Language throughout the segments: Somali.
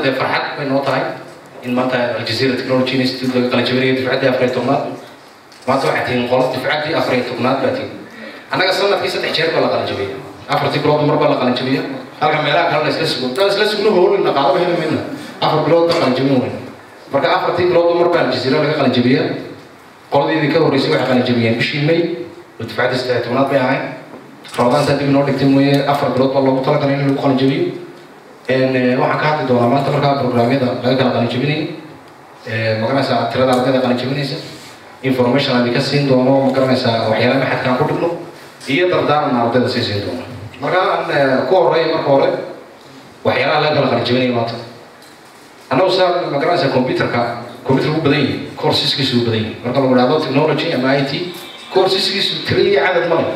ده فرحت بين وطني إن ما أنت الجزيرة تكنولوجي إنستيتيوت قال جبريل دفعتي أفريقيا ما توحدين غلط دفعتي أفريقيا باتين أنا قصنا في ست حجار ولا قال جبريل أفرتي بلاد مرة ولا قال جبريل هذا ملاك هذا نسلسل ده نسلسل هو اللي نقابه هنا منه أفر بلاد قال جبريل مرة أفرتي بلاد مرة الجزيرة ولا قال جبريل قاضي ذيك ورئيس واحد قال جبريل بشيء مي ودفعتي استهتمامات بيعين رمضان سنتي من نورك تيموية أفر بلاد والله مطلق كان اللي قال جبريل إن واحد كاتب دولا ما تمرك برنامج ده لا قال جبريل مكان ساعة ترى ده قال جبريل information اللي كسين دوما مكان ساعة وحيانا ما حد كان يقول له هي تردان النهارده ده سيسين دوما مكان كورة مركورة وحيانا لا قال جبريل مات أنا وصل مكان ساعة كمبيوتر هو بدأي كورسيس كيسو بدأي مكان مراقبة تكنولوجيا MIT كورسيس كيسو تري عدد مالي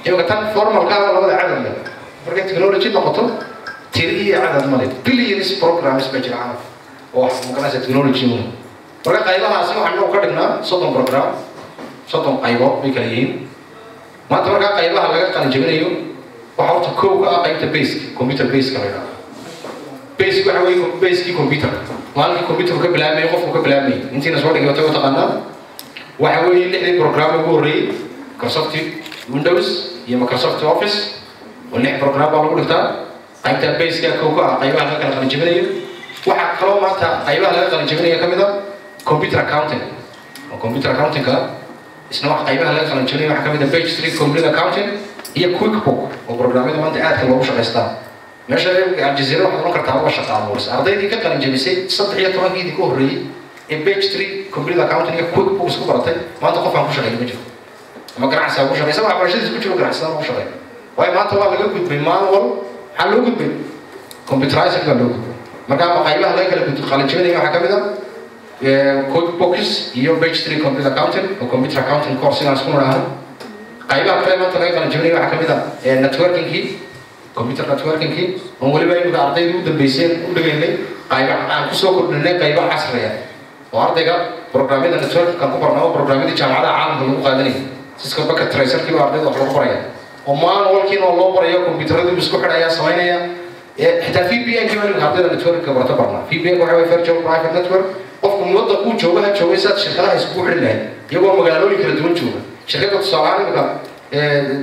يبقى كان فورمال كذا ولا عدد ده مكان تكنولوجيا نقطة تري عدد مالي بليونس بروجرامز بجرعة واحد مكان ساعة تكنولوجيا مو مكان قايلها أصلا وحنا وكرنا صوتهم بروجرام صوتهم قايبات بيكليين ما تمرك قايلها لقى كان جميل وحاولت كوكا قايمة بيسك كمبيوتر بيسك كمان بيسك وحوي بيسك كمبيوتر مالك كمبيوتر قبل عامي يقف قبل عامي أنتي نسوي لك وتقول تقنا وحوي اللي بروجرام يقولي مايكروسوفت ويندوز هي مايكروسوفت أوفيس واللي بروجرام بالقول ده قايمة بيسك كوكا قايمة لقى كان جميل واحد خلاص ما تا قايمة لقى كان جميل كمان كمبيوتر أكاونتنج وكمبيوتر أكاونتنج كا اسمه قايمة لقى كان جميل كمان بيج 3 كمبيوتر أكاونتنج هي كويك بوك وبرنامج ما أنت قاعد كلام وش قيستا ماشي الجزيرة واحد ممكن تعرف وش تعرف بس أرضي دي كان جميسي صدق هي تراجع دي كهري البيج 3 كمبيوتر أكاونتنج هي كويك بوك سكوب رتي ما تقف عن وش غير مجرد ما قرع سوا وش غير سوا عبارة شيء تقول شو قرع سوا وش غير وهي ما توا لقوا قد بالمانوال حلو قد بال كمبيوترايزنج قالوا ما كان قايمة لقى اللي بتخلي جميل يا حكام ده كويك بوكس هي بيج 3 كمبيوتر أكاونتنج وكمبيوتر أكاونتنج كورس ناس كلها قايمة أكثر ما تلاقي كان جميل واحد كذا نتوركينج هي كمبيوتر نتوركينج هي هم اللي بينو كارتي يود بيسين وده جيني قايمة عن كسو كلنا قايمة عصرية وعرضي كا برنامج النتورك كان برنامج برنامج جامعة عام هم قادني سيسكو بكر تريسر كيلو عرضي ده خلاص بريا وما نقول كين والله بريا كمبيوتر ده بيسكو حدا يا سوينا حتى في بي ان كمان عرضي النتورك كبرت برنا في بي ان وحوي فيرتشوال برايفت نتورك قفكم موظف كون جوها جويسات شغلها يسبوع لله يبغى مقالوا لي كده دون جوه شركة الصالحين بقى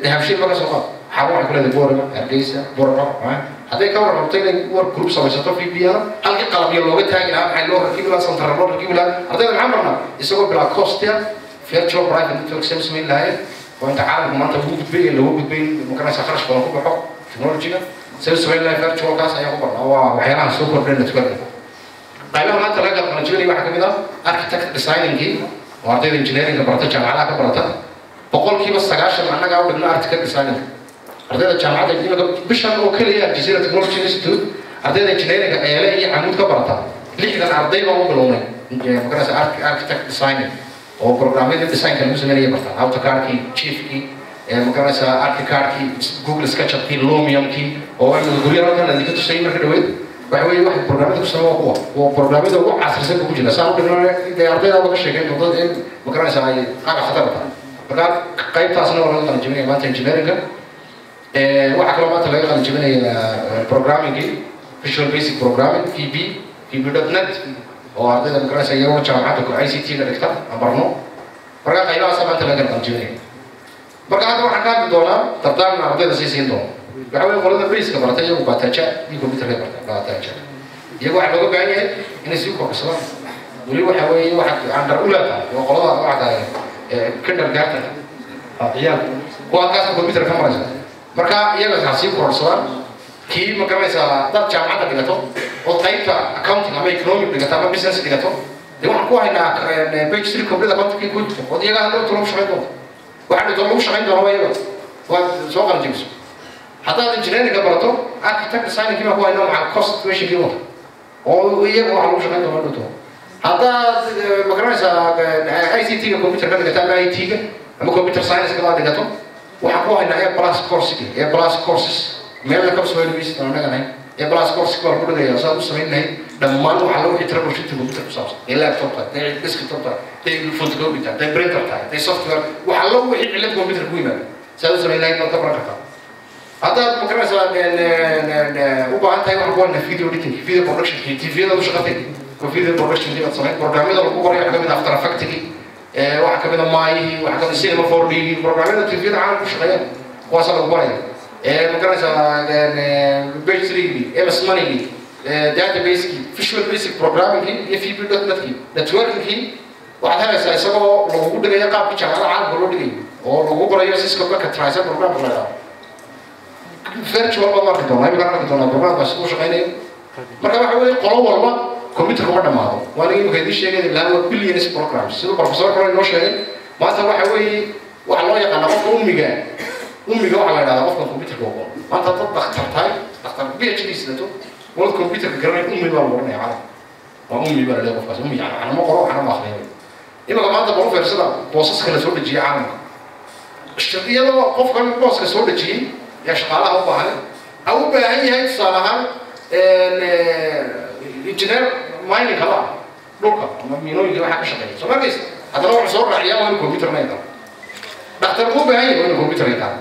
دهبشين بقى سوق حرام على كل البورما أرجيسة بورما هذا كور ربطين ور جروب سويساتو في بيا هل قلب يلوه تاجنا حلو ركيب لا سنتر لو ركيب لا هذا العمرنا يسوق بلا كوستيا فيرتشوال برايفت نتورك سيمس من لاين وانت عارف ما انت بوك بين اللي هو بين ممكن يسافرش بلا كوب حق تكنولوجيا سيمس من لاين فيرتشوال كاس ايام برا هو وحيانا سوبر برين نتورك طيب ما انت لقى كونجوري واحد كده اركتكت ديزايننج وارتي انجينيرنج برات جامعه برات بقول كي بس سجاش معنا جاوا بدنا ارتكت ديزايننج ارتي الجامعه دي بشان وكليه الجزيره تكنولوجي انستيتوت ارتي انجينيرنج ايلي عمود كبرات ليكنا ارضي ما بلوني مكان اركتكت ديزايننج او بروجرامينج ديزاين كان مسمى لي برتا اوتوكاد كي تشيف كي مكان اركيكاد كي جوجل سكتش كي لوميوم كي او غوريا كان اللي كنت شيء مركز دويد وحوي واحد برنامج كسموه قوة وبرنامج ده هو عصر سبب وجودنا صاروا كنا يعرضون هذا الشيء كان ضد إن مكان ساعي حاجة خطر فقال قيد تاسنا ولا كان جميل ما تنجميرنج واحد كلام ما تلاقي كان جميل programming visual basic programming في دوت نت وعرضنا مكان ساعي يوم جامعة ICT كده أمرنا فقال قيد أصلا ما تلاقي كان جميل فقال هذا واحد كان بدونا تبدأ من عرضنا سيسين دون بحاول يقولون بريس كبرت يجوا باتجاه يجوا بيتركوا باتجاه يجوا واحد بقول بعينه إن يسوقوا بسوا وليه حوالي واحد عند الأولى وقلوا واحد كندر جارتن عيال هو كاس كمبيوتر كم رجع مركا يجوا هسيبوا بسوا كي مكان مثلا ده جامعة دقيقته وطيب أكاونتينج أما إيكونومي دقيقته أما بيزنس دقيقته ده واحد كوا هنا بيج 3 كمبيوتر أكاونتينج كي كود ودي يجوا هذول تلوم شغلهم واحد يطلعوا شغلهم هو يجوا وسوق الجنس حتى الانجينيرنج كبرته اركتكت ديزاين كيما هو انه مع الكوست ماشي كيما هو يبغى على وش عنده برضه حتى مقرنسا ICT كمبيوتر كده تاع IT اما كمبيوتر ساينس كده دغتو وحقوها ان هي بلاس كورس هي بلاس كورسز ميل كورس وين بيست انا غني هي بلاس كورس كور كده يا صاحب سمينه لما لو حلو يتربوا في الكمبيوتر بصراحه اللابتوب تاع الديسكتوب تاع الفوتوكوبي تاع البرينتر تاع السوفت وير وحلو وحي على الكمبيوتر كويما صاحب سمينه ما تبرك هذا ممكن مثلا وبعد هاي واحد قلنا فيديو إديتنج فيديو برودكشن تي في هذا وش غطي وفيديو برودكشن دي أصلاً برنامج ده الكبار يعني كمان أفتر أفكتي واحد كمان ماي واحد كمان سينما 4D برنامج ده تي في ده عام وش غير واصل الكبار ممكن مثلا بيج 3 دي إم إس ماني دي database key, visual basic programming key, FEP.NET key, networking key, واحد هذا يسمى لو وجود جاي قاب كي شغال عالم كله دقيق، أو لو وجود رئيس سيسكو بقى كترايسر program ولا virtual market ما يبغى market ولا program بس مش غيره، مرة واحد يقول قلوا والله كمبيوتر كمان ما هو، وأنا يمكن هذه الشيء اللي هو billions programs، سيدو بروفيسور كمان نوش يعني، ما تروح واحد واحد لا يقنا قف أمي جا على هذا قف كمبيوتر كمان، ما أنت تطبخ تحتاج تختار PhD سنته. والله الكمبيوتر كجرني أمي بقى ورني عارف وأمي بقى اللي بفاز أمي يعني أنا ما قرأ أنا ما أخليه إما كمان ده بروف يرسله بوصص كلا سود الجي عام الشرطية ده قف كان بوصص كلا سود الجي يشغلها هو بعد أو بهاي صالحة الإنجنير مايني كلا لوكا مينو يجي حاجة شغالة سمع كيس هذا لو عصور رعية وين الكمبيوتر ما يقدر دكتور مو بهاي وين الكمبيوتر يقدر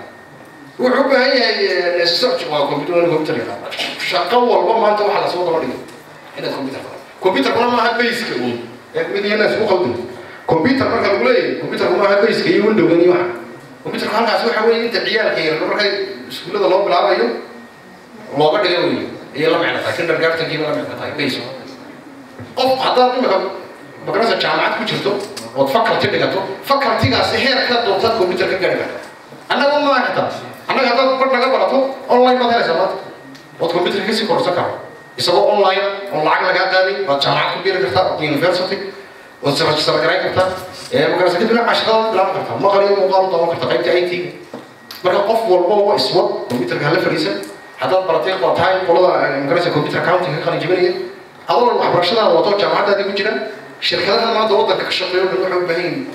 وحب هي السيرش والكمبيوتر والكمبيوتر يقدر شقة والله ما أنت واحد صوت ولا هنا الكمبيوتر كمان ما هاد بيسك يعني هنا اسمه خلدي كمبيوتر ما كان يقول إيه كمبيوتر ما هاد بيسك هي ويندو غني واحد كمبيوتر كان قاعد يسوي حوالي أنت عيال كي لما رحنا سكول هذا الله بالعربي يوم الله بدي يقول هي لا معنى لكن رجعت تجيب لا معنى بيسك قف حضرني ما كان الجامعات كتيرتو وتفكر تبقى فكر تيجي سهير كده دوت كمبيوتر كده أنا ما أحتاج أنا هذا برضه برضه أونلاين ما تلاقي زمان والكمبيوتر كيسي كورس كارو يسوي أونلاين لقى داري والجامعة كبيرة كرتا يونيفرسيتي والسيرش كرتا ممكن سكتي بلا عشرة لا كرتا ما غير مقارنة طبعا كرتا قيمة أي تي مرة قف والله أسود كمبيوتر كهلا فريسة هذا براتيق وتايم والله ممكن كمبيوتر أكاونتينج خلينا جبنيه أول المحبرشنا وطول جامعات هذه بتجينا الشركات ما تودك كشغل يروحوا بهين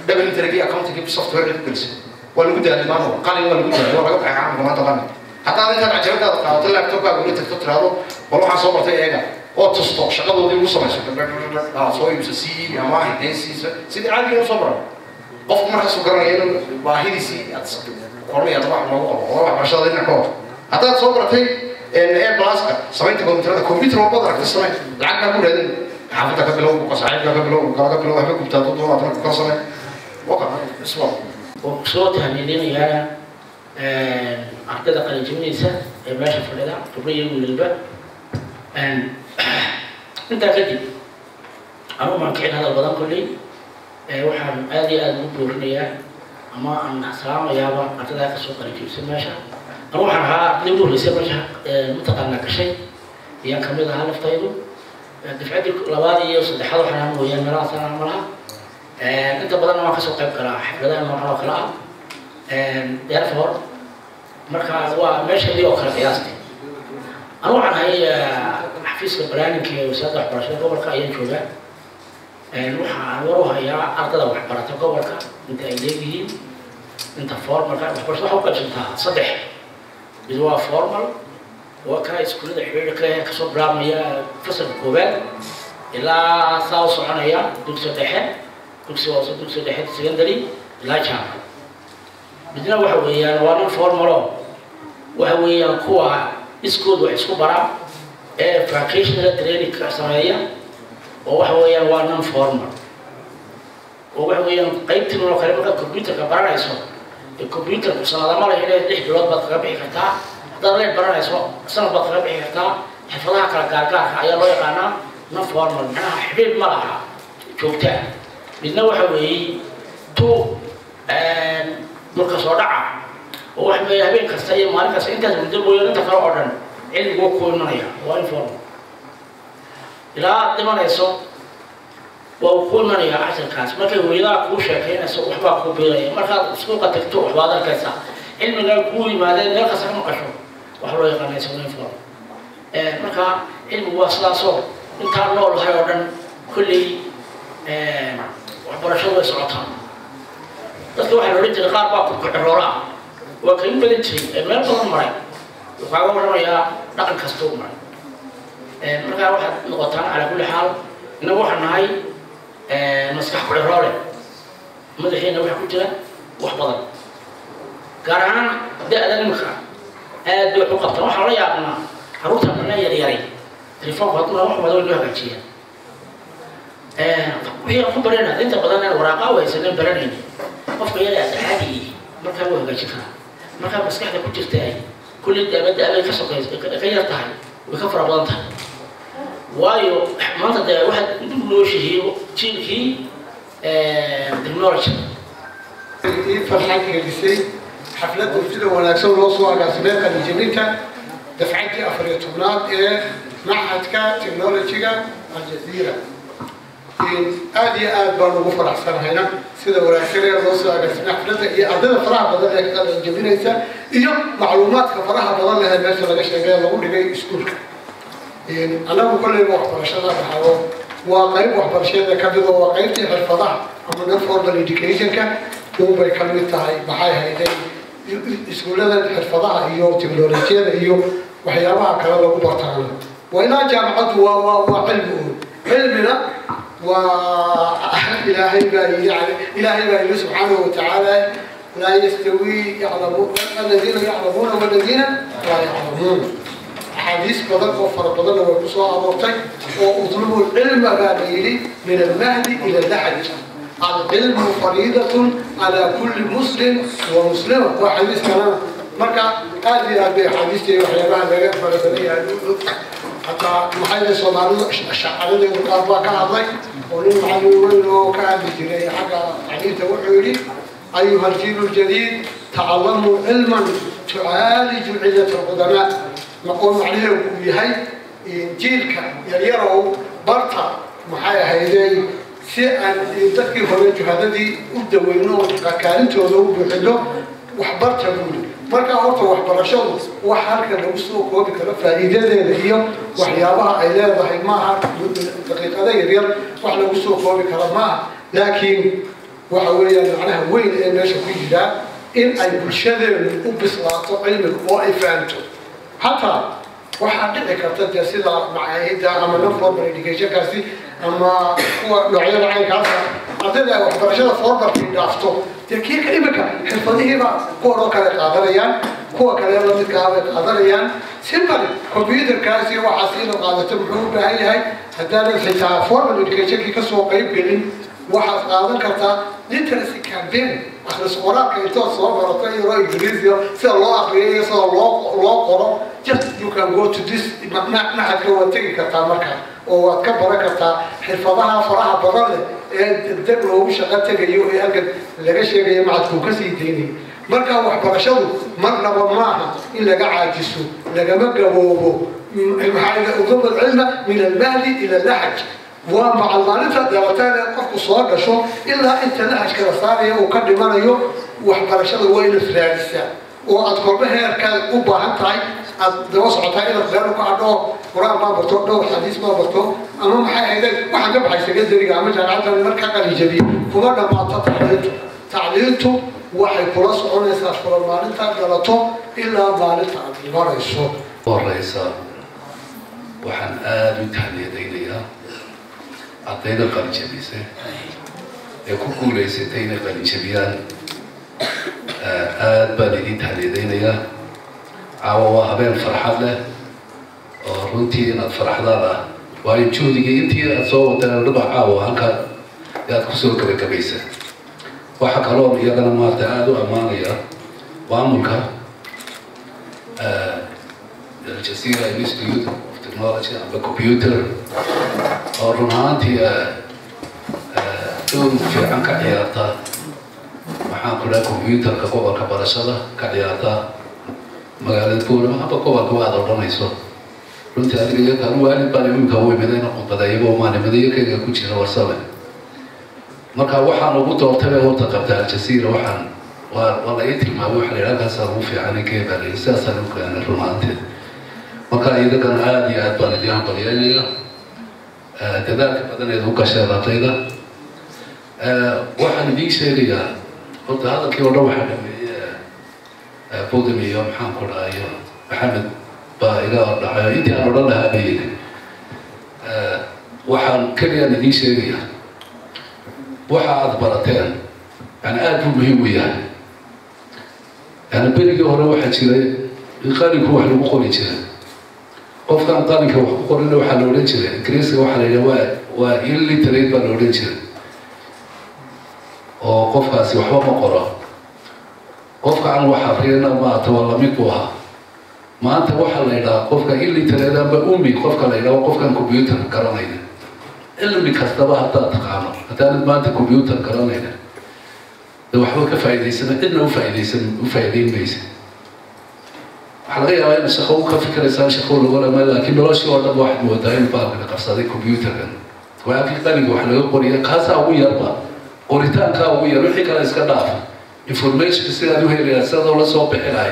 دبل ترقي أكاونتينج بالسوفت وير بس ولا قد اللي ما هو قال ولا قد ولا قطع عام ما تغني حتى أنا كان عجبني هذا طلع لابتوب أقول لك تكتب هذا وأروح أصور تي إيجا أو تصطق شغله ودي وصل سوي سي يا ما هي سي عادي يصبر قف مرة سكرنا يلو باهي سي قرني أطلع والله ما شاء الله إنك حتى تصور تي إن إيه بلاسك سمعت كمبيوتر وبدرك تسمع العقل كله هذا حافظك قبله وقصعيد قبله وقبله هبكم تطلعوا أطلع قصمة وقع اسمع وصوتها اللي يعني أعتقد قليل جميسة ماشي في الإذاعة تبرير من الباب أنت كذي أنا ما كعين هذا البلد كلي وحنا هذه المدورنية أما أن سلام يابا أعتقد كسوق قليل جميسة ماشي أنا وحنا نبدو لسه ماشي متقنع كشيء يعني كمية هذا فتيدو دفعت الأوادي يوصل لحظة حنا مو يعني مرات أنا عملها أنت بدل ما كسوق قليل كلا بدل ما حنا كلا therefore marka waa meesha iyo kala qiyaastay anu waxaan hay xafiiska planning ee wasaaradda waxbarashada gobolka ayaan joogaa waxaan waruhayaa ardada waxbarata gobolka inta ay leeyihiin inta formalka waxbarashada waxa u qaybsantaa saddex mid waa formal waa ka iskuulada xiriirka ah ka soo bilaabmaya fasalka koowaad ilaa saa u soconaya dugsiga dhexe secondary ilaa jaamacad بدنا واحد ويان وانا فورمالو واحد ويان كوا اسكود واسكو برا فاكيشنال تريننج سمايه وواحد ويان وانا فورمال وواحد ويان قيمتي من كلمه الكمبيوتر كبرانايسو الكمبيوتر سنه ما له ليه بلود بقى كتا هذا ليه برانايسو سنه بقى كتا حفظها كلا ايا لو يقانا نون فورمال معناها حبيب ما لها joogta midna waxa weeye to marka soo dhaca oo wax bay habeen kasta iyo maalin kasta intaas muddo booyo inta kala oo dhan cilmigu ku imanaya waa inform ila dhimanayso waa ku imanaya casharkaas markay hooyada ku sheekeynayso waxba ku beeraya marka suuqa tagto waxba arkaysa cilmiga ku yimaadeen meel kasta ma qasho wax loo yaqaanayso inform marka cilmigu waa sidaasoo inta nool hay oo dhan kulli waxbarashada socotaan dadka waxa loo jeedaa qaar baa ku xiroola waa ka badan jiray meel badan maray waxa uu waramayaa dhaqan kasta oo maray marka waxa noqotaan ala kulli xaal inagu waxaan nahay maskax ku xiroole madaxeena waxa ku jira wax badan gaar ahaan da'da nimka aad u qabta waxa la yaabna caruurta la yaryay telefoon qadna wax wada loo hagaajiya wixii ku barana inta badan waraaqa waysan baranayni qofka yar caadi marka uu hagaajin kara marka maskaxda ku jirta ay kulli dabada ay ka shaqeyso ka yar tahay way ka fara badan tahay waayo maanta de waxa loo sheeyo jiilkii technology فرحان كجسي حفلات الفيلم وناكسون لوصوا على سباق الجميلة دفعتي أفريقيات معهد تكنولوجيا الجزيرة آدي برضو غفر أحسن هنا سيدا وراكري لوصوا على سباق حفلات أعداد فرح بدل الجميلة إياه معلومات كفرح بدل لها الناس اللي جاي لقول لي جاي سكولك أنا بقول لي واحد برشلونة بحاول وقريب واحد برشلونة كبده وقريبتي حرفضها أما نفورمال إديوكيشن كان وبay ka mid tahay maxay hayday iskuulada xirfadaha iyo tiknoolajiyada iyo waxyaabaha kale lagu bartaan waa jaamacadu waa cilmina waa ilaahay subhanahu wa ta'ala la yastawi ya'lamu alladhina ya'lamuna walladhina la ya'lamun حديث بدل وفر بدل وبصوا أمرتك وأطلبوا العلم بعدين من المهد إلى اللحد العلم فريضة على كل مسلم ومسلمة وحديث كلام مركا هذه حديثي وحيابها ذلك فلسنية حتى محيط صدارو الشعالي وقابا كعضي ولن معلومين وكعب جري حقا حديث وحولي أيها الجيل الجديد تعلموا علما تعالج علة القدماء نقول عليه ويهي جيلك يروا برطة محايا هيدي si aan dadkii hore jihadadii u daweyno qakaalintooda u buuxino waxbarta guud marka horta waxbarashadu wax halka lagu soo koobi karo faa'iidadeeda iyo waxyaabaha ay leedahay maaha daqiiqada yar wax lagu soo koobi karo maaha laakiin waxa weeyaan macnaha weyn ee meesha ku jira in ay bulshadeenu u bislaato cilmiga oo ay fahanto hataa waxaa dhici karta sida macaahida ama non-formal education-kaasi ama kuwa noocyada caynkaasa ardayda ay waxbarashada formalka dhaafto dee kiika imika xirfadihiiba kuwa oo kale qaadanayaan kuwa kale la midkaa bay qaadanayaan simple computerkaasi waxaa siina qaadato muxuu u baahan yahay haddaanan xitaa formal education-kii ka soo qayb gelin waxaad qaadan kartaa literacy campaign akhris qoraalka intood soo barato iyadoo ingiriisiya sida loo aqriyo iyo sida loo qoro just you can go to this maxadka waad tegi kartaa markaa oo waad ka baran kartaa xirfadaha faraha badan leh ee degdeg loogu shaqo tegayo ee halkan laga sheegayo macadkuu ka sii daynay markaa waxbarashadu marnaba maaha in laga caajiso lagama gaboobo maxaa udub alcilma min almahdi ila allahaj ومع المالفة دلتان قفك صور شو إلا أنت لهش كذا صارية وقدم أنا يوم وحبرشة وين فرنسا وأذكر بها كان أبا هنتاي الدراسة عطاء إلى خلال وقعدوا قرآن ما برتوا حديث ما برتوا أما محي هيدا واحد جاب حي سجل درجة عمل جامعة المركز الإيجابي فمرة ما تعليته واحد فرص عن أساس فرص مالفة دلتهم إلا مالفة المرة الصوت والرئيسة وحن آل تهنيدينيا ardayda qalinjabisay ee ku guulaysatay inay qalinjabiyaan aad baan idin tahniidaynayaa caawa waa habeen farxad leh oo runtii inaad farxdaan ah waayo juhdigii intii aad soo wadeen dhaba caawa halkaa aad ku soo gabagabaysa waxa kaloo iyagana maarta aad u ammaanaya maamulka Aljazeera Institute of Technology and Computer oo run ahaantii door fiican ka ciyaarta waxaan ku leeyahay computerka gobolka barashada ka ciyaarta magaalada Buurama ama gobolka waad odhanayso runtii adiga kan waalid baan imika u imaday inaan qodbadayo maalimadayga ku jira warsame marka waxaan ugu doortay horta qabta Aljazeera waxaan wala intimaad waxa la yiraahdaa saru fiican ee keebay siyaasad u keenay run ahaantii marka iyaga aad iyo aad baan idin qaliyaynaya dadaalka badan ee uu ka shaqeeyay waxaan idin sheegayaa horta hadalkii oo dhan waxa dhameeyay boodin iyo maxaan ku dhaayo maxamed baa iga dhacay intii aan odhan lahaa bay waxaan kaliya idin sheegayaa waxa aad barateen yani aad buu muhiim u yahay yani berigii hore waxaa jiray qalinka wax lagu qori jiray qofkan qalinka wax ku qorina waxa la oran jiray ingiriisiga waxa la yiraahdaa waa illiterate baa la oran jiray oo qofkaasi waxba ma qoro qofka aan wax akhriyana ma tawalla mid ku aha maanta waxa la yiraahdaa qofka illiterate aba ummi qofka la yiraahdo qofkan computer garanayna ilmi kastaba hataa taqaano hataa maanta computer garanayna waxba ka faa'iideysan cidna u faa'iideyn maysa waxa laga yaabaa in shaqo ka fikiraysan shaqo lagu leeyahay laakiin noloshii oo dhan waxaad moodaa in baalka qabsaday computerkan waa fi qalinka wax laga qoriyo kaasa ugu yarba qoritaanka ugu yar wixii kale iska dhaaf information sida aad u helaysaa sida la soo bixinay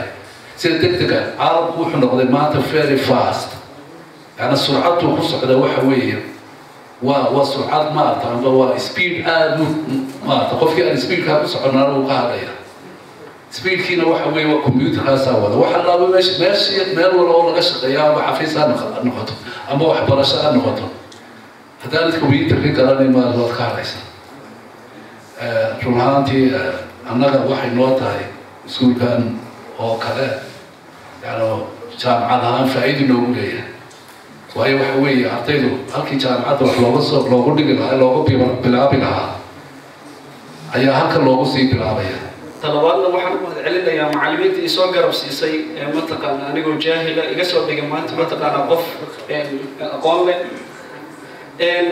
sida degdega caalamku wuxuu noqday maanta very fast ana surcadu ku socda waxa weeye waa surcad maanta ama waa speed aad maanta qofkii aan speedka ku soconaa uu qaadaya speedkiina waxa weeye waa computerkaasa wada waxa la meeshii meel walba oo laga shaqeeyo ama xafiis ha noqoto ama waxbarasho ha noqoto haddaan computerka garanay ma loo qaadaysa runtii annaga waxay noo tahay iskuulkan oo kale yani jaamacadahaan faa'iido noogu leeyahay waayo waxa weeye ardaydu halkii jaamacadda wax loogu dhigi lahaa loogu bilaabi lahaa ayaa halka loogu sii bilaabaya talabaadna waxaan u mahadcelinayaa macallimiinta i soo garab siisay mataqaana anigoo jaahila iga soo dhigay maanta mataqaana qof aqoon leh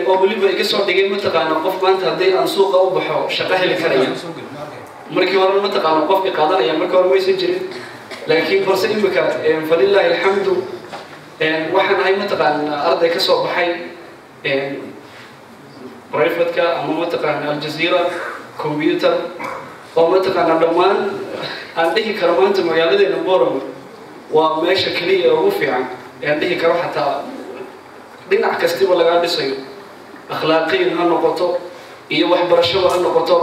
oo weliba iga soo dhigay mataqaana qof maanta haddii aan suuqa u baxo shaqo heli karaya markii hore mataqaana qofkii qaadanaya markii hore maysan jirin laakiin balse imika falilaahi alxamdu waxaan ahay mataqaana arday ka soo baxay privatka ama mataqaana aljazeera computer oo mataqaana dhammaan aan dhihi karo maanta magaaladeena Boorama waa meesha kaliya ugu fiican aan dhihi karo xataa dhinac kastaba laga dhisayo akhlaaqiyan ha noqoto iyo waxbarasho ha noqoto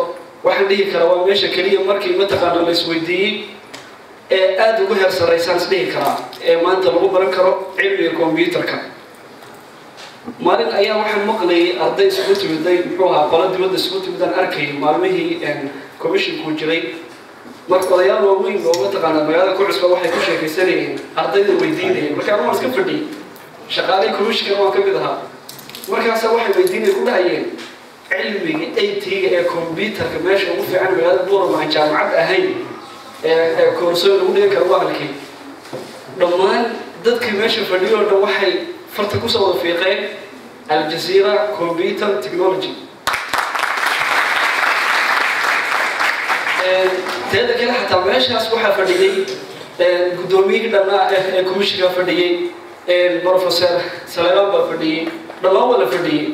waxaan dhihi karo waa meesha kaliya markii mataqaana la isweydiiyay ee aad ugu heer sarreysaan dhihi karaa ee maanta lagu baran karo cilmiga computerka maalin ayaa waxaan maqlayay arday isku timiday muxuu ahaa qolo dibadda isku timidaan arkay maalmihii commissionku jiray marka odayaal waaweyn oo mataqaana magaalada ku cusba waxay ku sheekaysanayeen ardayda weydiinayeen markaan waan iska fadhiyay shaqaalay commissionka waan ka mid ahaa markaas waxay weydiinay ku dhahayeen cilmiga IT-ga ee computerka meesha ugu fiican magaalada Boorama aan jaamacad ahayn ee koorsooyin lagu dhigan karo waa halkii dhammaan dadkii meesha fadhiyo oo dhan waxay farta ku soo fiiqeen aljazeera computer technology teeda kale xataa meeshaas waxaa fadhiyay gudoomiyihii dhanaa ee komishiga fadhiyay professor Salaaman baa fadhiyay dhammaan wala fadhiyay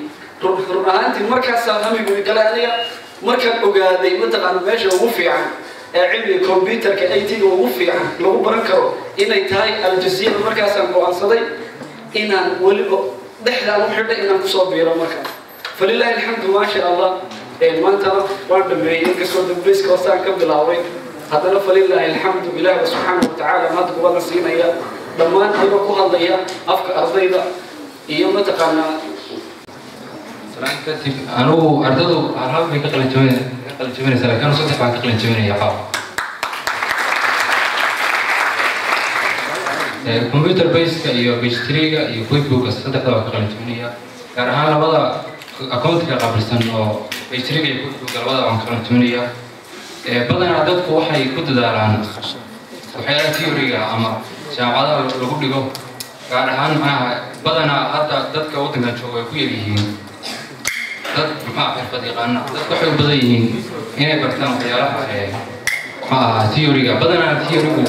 run ahaantii markaas hamigu galay aniga markaan ogaaday mataqaana meesha ugu fiican ee cilmiga computerka IT-ga ugu fiican lagu baran karo inay tahay aljazeera markaasaan go'aansaday inaan weliba dhexdaan u xidhay inaan kusoo biiro markaa falilaahi alxamdu maasha allah maantana waan dhameeyey inkastoo dambayska hoosaan ka bilaabay haddana falilaahi alxamdu ilaahi subxaanahu watacaala maanta kubadda siinaya dhammaan ayagoo ku hadlaya afka ardayda iyo mataqaanaa kadib anugu ardaydu hal bay ka qalinjabinaysaa laakiin saddex baan ka qalinjabinaya qaab computer based iyo page-3-ga iyo quickbook saddexda waa ka qalinjabinaya gaar ahaan labada accountiga qabrisan oo page-3-ga iyo quickbook labada waan ka qalinjabinaya badanaa dadku waxay ku dadaalaan waxyaalaha theory-ga ama jaamacadaha lagu dhigo gaar ahaan maaha badanaa hadda dadka waddankan jooga ay ku yar yihiin dad maxaa xirfad yaqaana dadku waxay u badan yihiin inay bartaan waxyaalaha theory-ga badanaa theory-gu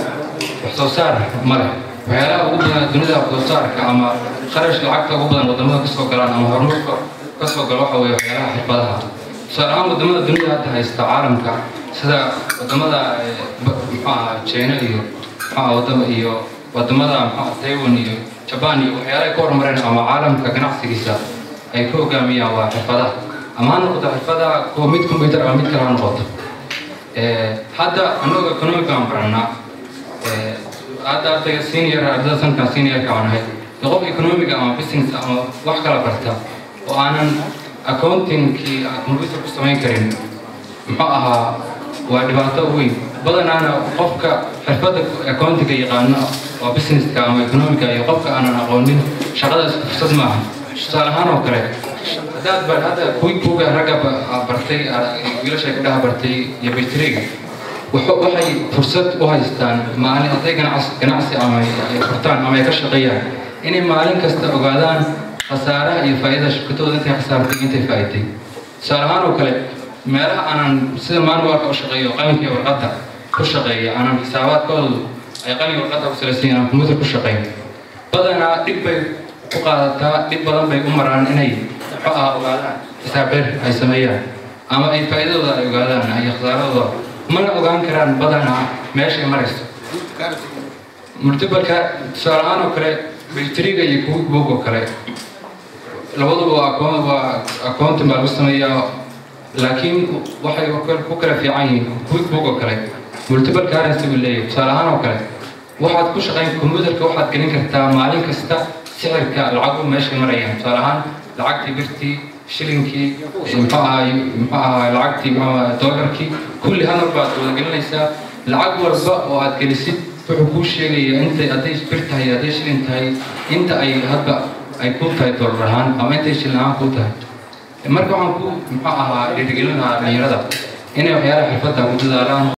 wax soo saar ma leh waxyaalaha ugu badan dunida wax soo saarka ama kharash lacagta ugu badan wadamada kasoo galaan ama horumarka kasoo gala waxa weeye waxyaalaha xirfadaha tusaale ahaan wadamada dunida hadda haysta caalamka sida wadamada China iyo wadamada Taiwan iyo Japan iyo waxyaalaha ka horumareen ama caalamka ganacsigiisa ay ku hogaamiyaan waa xirfadaha ama noqdo xirfadaha kuwa mid computer ama mid kale ha noqoto hadda anaga economic aan baranaa hadda ardayga senior ardayda sanadkan seniorka aan ahay qof economic ama business ama wax kala barta oo aanan accounting-kii computer ku samayn karin muxuu ahaa waa dhibaato weyn badanaana qofka xirfadda accounting yaqaano oo business-ka ama economic iyo qofka aanan aqoonin shaqadaas fursad maaha tusaale ahaan oo kale hadda kuwii ragga bartay wiilasha gabdhaha bartay iyo baytiriga waxay fursad u haystaan maalin hadday ganacsi ama ay furtaan ama ay ka shaqeeyaan inay maalin kasta ogaadaan khasaaraha iyo faa'iidada shirkadooda intay khasaartay intay faa'iiday tusaale ahaan oo kale meelaha aanan sida manualka u shaqeeyo qalinka iyo warqadda ku shaqeeya aanan xisaabaadkoodu ay qalinka warqadda ku salaysan yihiin computer ku shaqeyn badanaa dhib bay ku qaadataa dhib badan bay u maraan inay ogaadaan xisaab ay sameeyaan ama ay faa'iidadooda ay ogaadaan iyo khasaaradooda mana ogaan karaan badanaa meeshay marayso multibalka tusaale ahaan oo kale baytiriga iyo quickbook oo kale labaduba waa accounting baa lagu sameeyaa laakiin waxay ku kala fiican yihiin quickbook oo kale multiple currency buu leeyahay tusaale ahaan oo kale waxaad ku shaqayn computerka waxaad gelin kartaa maalin kasta sicirka lacagu meeshay marayaan tusaale ahaan lacagtii birtii shilinkii muxuu ahaa lacagtii doolarkii kulli hal mar baad wada gelinaysaa lacag walba oo aad gelisid wuxuu kuu sheegaya intay hadday bir tahay hadday shilin tahay inta ay hadba ay ku tahay doolar ahaan ama intay shilin ahaan ku tahay marka waxaan ku muxuu ahaa dhiirigelin lahaa dhalinyarada inay waxyaalaha xirfadda ku dadaalaan